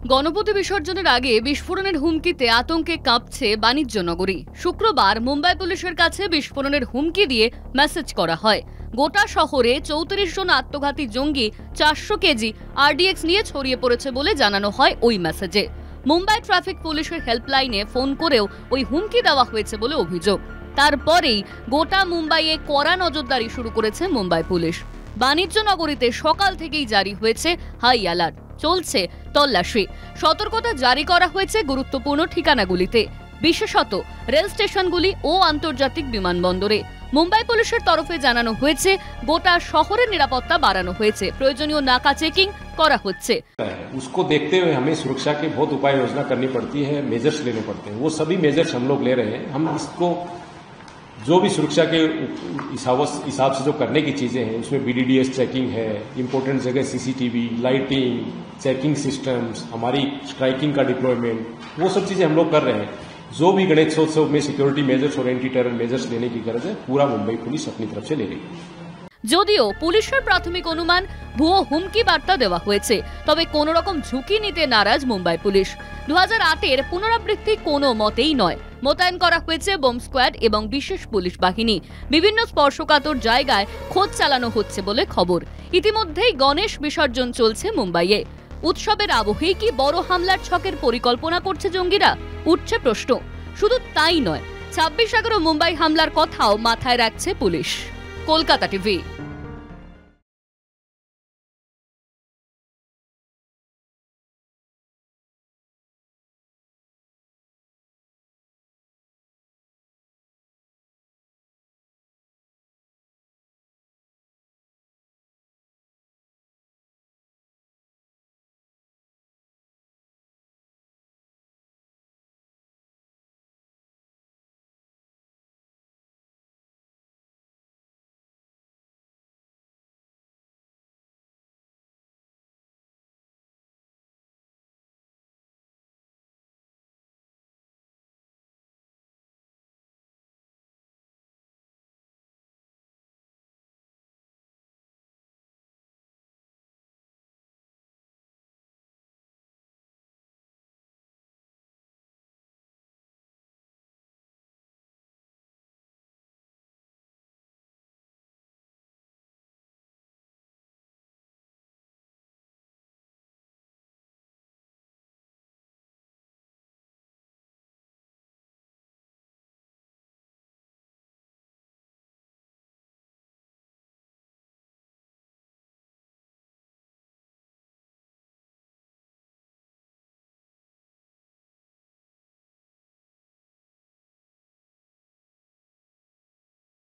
গণপতি বিসর্জনের আগে বিস্ফোরণের হুমকিতে আতঙ্কে কাঁপছে বাণিজ্য নগরী। শুক্রবার মুম্বাই পুলিশের কাছে বিস্ফোরণের হুমকি দিয়ে মেসেজ করা হয়। গোটা শহরে 34 জন আত্মঘাতী জঙ্গি 400 কেজি আরডিএক্স নিয়ে ছড়িয়ে পড়েছে বলে জানানো হয় ওই মেসেজে। মুম্বাই ট্রাফিক পুলিশের হেল্পলাইনে ফোন করেও ওই হুমকি দেওয়া হয়েছে বলে অভিযোগ। তারপরেই গোটা মুম্বাইয়ে কড়া নজরদারি শুরু করেছে মুম্বাই পুলিশ। বাণিজ্য নগরীতে সকাল থেকেই জারি হয়েছে হাই অ্যালার্ট, চলছে তল্লাশি। সতর্কতা জারি করা হয়েছে গুরুত্বপূর্ণ ঠিকানাগুলিতে, বিশেষত রেল স্টেশনগুলি ও আন্তর্জাতিক বিমানবন্দরে। মুম্বাই পুলিশের তরফে জানানো হয়েছে গোটা শহরের নিরাপত্তা বাড়ানো হয়েছে, প্রয়োজনীয় নাকা চেকিং করা হচ্ছে। उसको देखते हुए हमें सुरक्षा के बहुत उपाय योजना करनी पड़ती है, मेजर्स लेने पड़ते हैं। वो सभी मेजर्स हम लोग ले रहे हैं। हम इसको जो भी सुरक्षा के हिसाब से जो करने की चीजें हैं, उसमें बीडीडीएस चेकिंग है, इंपॉर्टेंट जगह सीसीटीवी, लाइटिंग, चेकिंग सिस्टम्स, हमारी स्ट्राइकिंग का डिप्लॉयमेंट, वो सब चीजें हम लोग कर रहे हैं। जो भी गणेशोत्सव में सिक्योरिटी मेजर्स और एंटी टेरर मेजर्स लेने की गरज है, पूरा मुंबई पुलिस अपनी तरफ से ले रही है। যদিও পুলিশের প্রাথমিক অনুমান ভুয়ো হুমকি বার্তা দেওয়া হয়েছে, তবে কোনো রকম ঝুঁকি নিতে নারাজ মুম্বাই পুলিশ। 2008-এর পুনরাবৃত্তি কোনো মতেই নয়। মোতায়েন করা হয়েছে বোম স্কোয়াড এবং বিশেষ পুলিশ বাহিনী। বিভিন্ন স্পর্শকাতর জায়গায় খোঁজ চালানো হচ্ছে বলে খবর। ইতিমধ্যেই গণেশ বিসর্জন চলছে মুম্বাইয়ে। উৎসবের আবহেই কি বড় হামলার ছকের পরিকল্পনা করছে জঙ্গিরা? উঠছে প্রশ্ন। শুধু তাই নয়, 26/11 মুম্বাই হামলার কথাও মাথায় রাখছে পুলিশ। কলকাতা টিভি।